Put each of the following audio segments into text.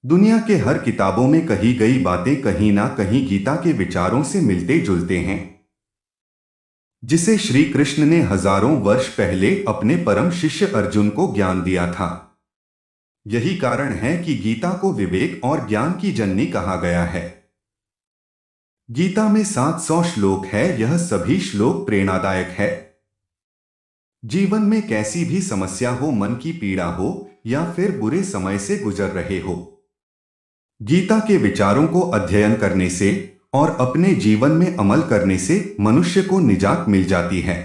दुनिया के हर किताबों में कही गई बातें कहीं ना कहीं गीता के विचारों से मिलते जुलते हैं, जिसे श्री कृष्ण ने हजारों वर्ष पहले अपने परम शिष्य अर्जुन को ज्ञान दिया था। यही कारण है कि गीता को विवेक और ज्ञान की जननी कहा गया है। गीता में 700 श्लोक है। यह सभी श्लोक प्रेरणादायक है। जीवन में कैसी भी समस्या हो, मन की पीड़ा हो या फिर बुरे समय से गुजर रहे हो, गीता के विचारों को अध्ययन करने से और अपने जीवन में अमल करने से मनुष्य को निजात मिल जाती है।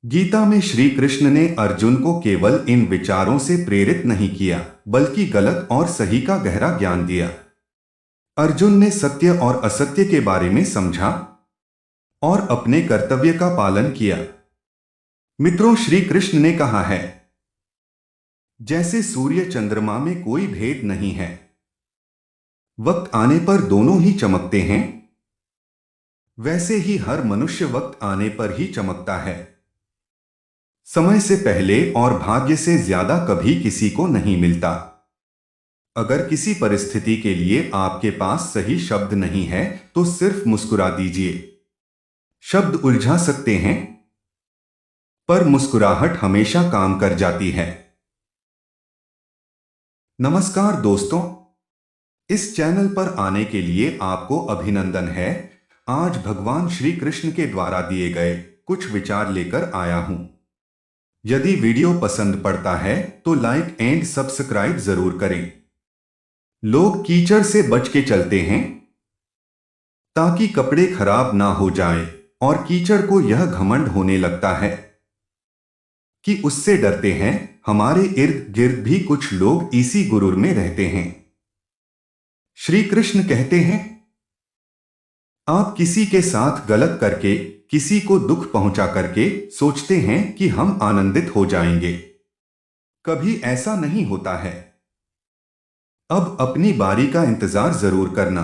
गीता में श्री कृष्ण ने अर्जुन को केवल इन विचारों से प्रेरित नहीं किया, बल्कि गलत और सही का गहरा ज्ञान दिया। अर्जुन ने सत्य और असत्य के बारे में समझा और अपने कर्तव्य का पालन किया। मित्रों, श्री कृष्ण ने कहा है, जैसे सूर्य चंद्रमा में कोई भेद नहीं है, वक्त आने पर दोनों ही चमकते हैं, वैसे ही हर मनुष्य वक्त आने पर ही चमकता है। समय से पहले और भाग्य से ज्यादा कभी किसी को नहीं मिलता। अगर किसी परिस्थिति के लिए आपके पास सही शब्द नहीं है तो सिर्फ मुस्कुरा दीजिए। शब्द उलझा सकते हैं, पर मुस्कुराहट हमेशा काम कर जाती है। नमस्कार दोस्तों, इस चैनल पर आने के लिए आपको अभिनंदन है। आज भगवान श्री कृष्ण के द्वारा दिए गए कुछ विचार लेकर आया हूं। यदि वीडियो पसंद पड़ता है तो लाइक एंड सब्सक्राइब जरूर करें। लोग कीचड़ से बच के चलते हैं ताकि कपड़े खराब ना हो जाएं, और कीचड़ को यह घमंड होने लगता है कि उससे डरते हैं। हमारे इर्द गिर्द भी कुछ लोग इसी गुरूर में रहते हैं। श्री कृष्ण कहते हैं, आप किसी के साथ गलत करके, किसी को दुख पहुंचा करके सोचते हैं कि हम आनंदित हो जाएंगे। कभी ऐसा नहीं होता है। अब अपनी बारी का इंतजार जरूर करना,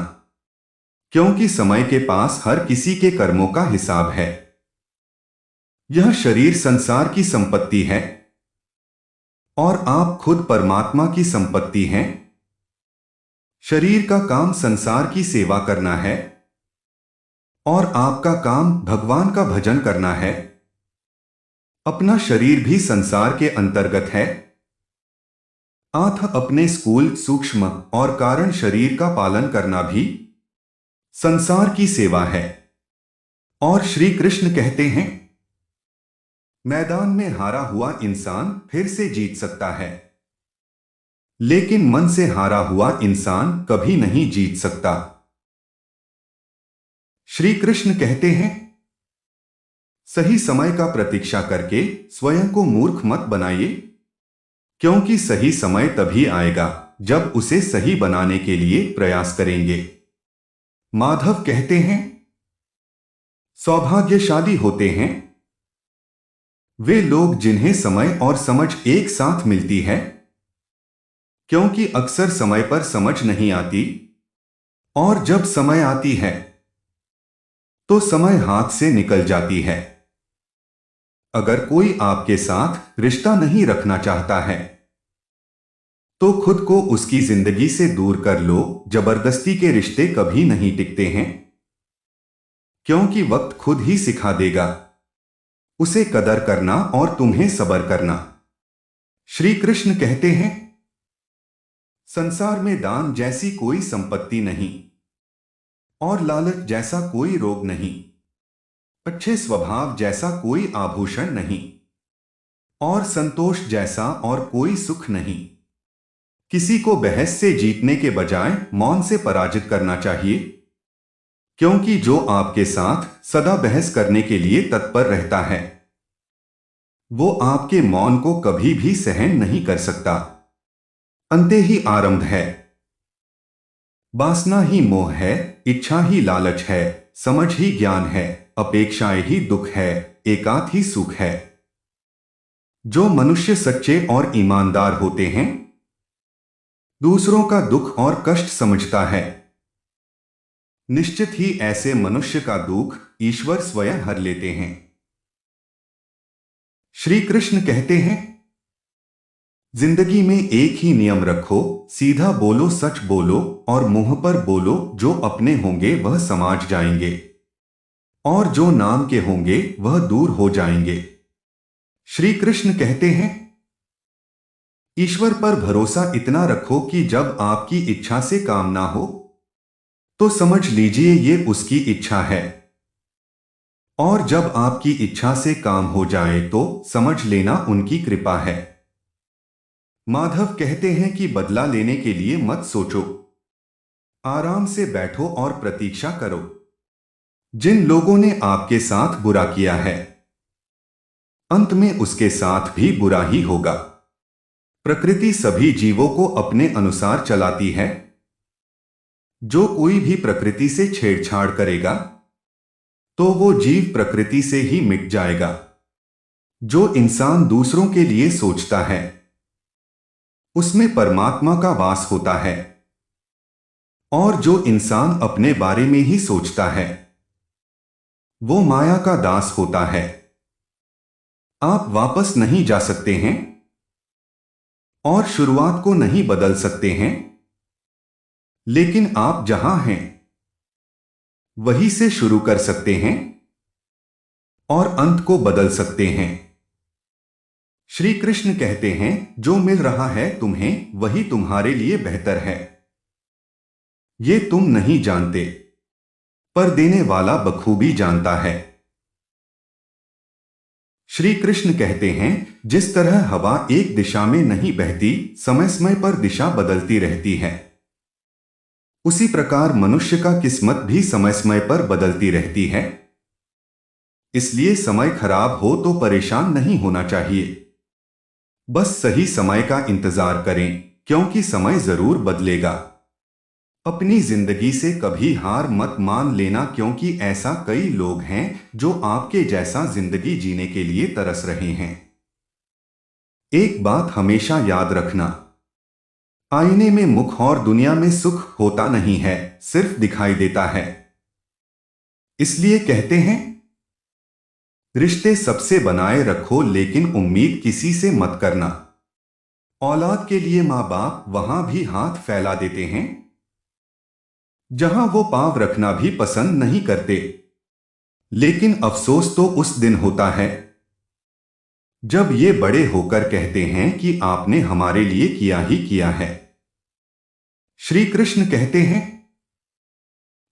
क्योंकि समय के पास हर किसी के कर्मों का हिसाब है। यह शरीर संसार की संपत्ति है और आप खुद परमात्मा की संपत्ति हैं। शरीर का काम संसार की सेवा करना है और आपका काम भगवान का भजन करना है। अपना शरीर भी संसार के अंतर्गत है। अपने स्थूल, सूक्ष्म और कारण शरीर का पालन करना भी संसार की सेवा है। और श्री कृष्ण कहते हैं, मैदान में हारा हुआ इंसान फिर से जीत सकता है, लेकिन मन से हारा हुआ इंसान कभी नहीं जीत सकता। श्री कृष्ण कहते हैं, सही समय का प्रतीक्षा करके स्वयं को मूर्ख मत बनाइए, क्योंकि सही समय तभी आएगा जब उसे सही बनाने के लिए प्रयास करेंगे। माधव कहते हैं, सौभाग्यशाली होते हैं वे लोग जिन्हें समय और समझ एक साथ मिलती है, क्योंकि अक्सर समय पर समझ नहीं आती, और जब समय आती है तो समय हाथ से निकल जाती है। अगर कोई आपके साथ रिश्ता नहीं रखना चाहता है तो खुद को उसकी जिंदगी से दूर कर लो। जबरदस्ती के रिश्ते कभी नहीं टिकते हैं, क्योंकि वक्त खुद ही सिखा देगा उसे कदर करना और तुम्हें सब्र करना। श्री कृष्ण कहते हैं, संसार में दान जैसी कोई संपत्ति नहीं और लालच जैसा कोई रोग नहीं, अच्छे स्वभाव जैसा कोई आभूषण नहीं और संतोष जैसा और कोई सुख नहीं। किसी को बहस से जीतने के बजाय मौन से पराजित करना चाहिए, क्योंकि जो आपके साथ सदा बहस करने के लिए तत्पर रहता है वो आपके मौन को कभी भी सहन नहीं कर सकता। अंते ही आरंभ है। वासना ही मोह है, इच्छा ही लालच है, समझ ही ज्ञान है, अपेक्षाएं ही दुख है, एकांत ही सुख है। जो मनुष्य सच्चे और ईमानदार होते हैं दूसरों का दुख और कष्ट समझता है। निश्चित ही ऐसे मनुष्य का दुख ईश्वर स्वयं हर लेते हैं। श्री कृष्ण कहते हैं, जिंदगी में एक ही नियम रखो, सीधा बोलो, सच बोलो और मुंह पर बोलो। जो अपने होंगे वह समाज जाएंगे और जो नाम के होंगे वह दूर हो जाएंगे। श्री कृष्ण कहते हैं, ईश्वर पर भरोसा इतना रखो कि जब आपकी इच्छा से काम ना हो तो समझ लीजिए ये उसकी इच्छा है, और जब आपकी इच्छा से काम हो जाए तो समझ लेना उनकी कृपा है। माधव कहते हैं कि बदला लेने के लिए मत सोचो, आराम से बैठो और प्रतीक्षा करो। जिन लोगों ने आपके साथ बुरा किया है, अंत में उसके साथ भी बुरा ही होगा। प्रकृति सभी जीवों को अपने अनुसार चलाती है। जो कोई भी प्रकृति से छेड़छाड़ करेगा तो वो जीव प्रकृति से ही मिट जाएगा। जो इंसान दूसरों के लिए सोचता है उसमें परमात्मा का वास होता है, और जो इंसान अपने बारे में ही सोचता है वो माया का दास होता है। आप वापस नहीं जा सकते हैं और शुरुआत को नहीं बदल सकते हैं, लेकिन आप जहां हैं वहीं से शुरू कर सकते हैं और अंत को बदल सकते हैं। श्री कृष्ण कहते हैं, जो मिल रहा है तुम्हें वही तुम्हारे लिए बेहतर है। ये तुम नहीं जानते, पर देने वाला बखूबी जानता है। श्री कृष्ण कहते हैं, जिस तरह हवा एक दिशा में नहीं बहती, समय समय पर दिशा बदलती रहती है, उसी प्रकार मनुष्य का किस्मत भी समय समय पर बदलती रहती है। इसलिए समय खराब हो तो परेशान नहीं होना चाहिए, बस सही समय का इंतजार करें, क्योंकि समय जरूर बदलेगा। अपनी जिंदगी से कभी हार मत मान लेना, क्योंकि ऐसा कई लोग हैं जो आपके जैसा जिंदगी जीने के लिए तरस रहे हैं। एक बात हमेशा याद रखना, आईने में मुख और दुनिया में सुख होता नहीं है, सिर्फ दिखाई देता है। इसलिए कहते हैं, रिश्ते सबसे बनाए रखो लेकिन उम्मीद किसी से मत करना। औलाद के लिए माँ बाप वहां भी हाथ फैला देते हैं जहां वो पांव रखना भी पसंद नहीं करते, लेकिन अफसोस तो उस दिन होता है जब ये बड़े होकर कहते हैं कि आपने हमारे लिए किया ही किया है। श्री कृष्ण कहते हैं,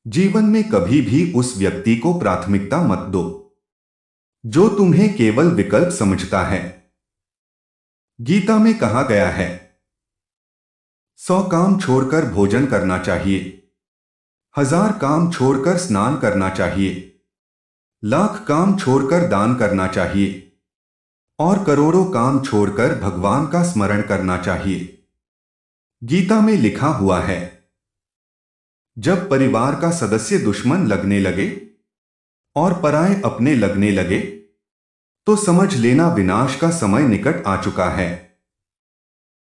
जीवन में कभी भी उस व्यक्ति को प्राथमिकता मत दो जो तुम्हें केवल विकल्प समझता है। गीता में कहा गया है, 100 काम छोड़कर भोजन करना चाहिए, 1000 काम छोड़कर स्नान करना चाहिए, लाख काम छोड़कर दान करना चाहिए और करोड़ों काम छोड़कर भगवान का स्मरण करना चाहिए। गीता में लिखा हुआ है, जब परिवार का सदस्य दुश्मन लगने लगे और पराये अपने लगने लगे तो समझ लेना विनाश का समय निकट आ चुका है।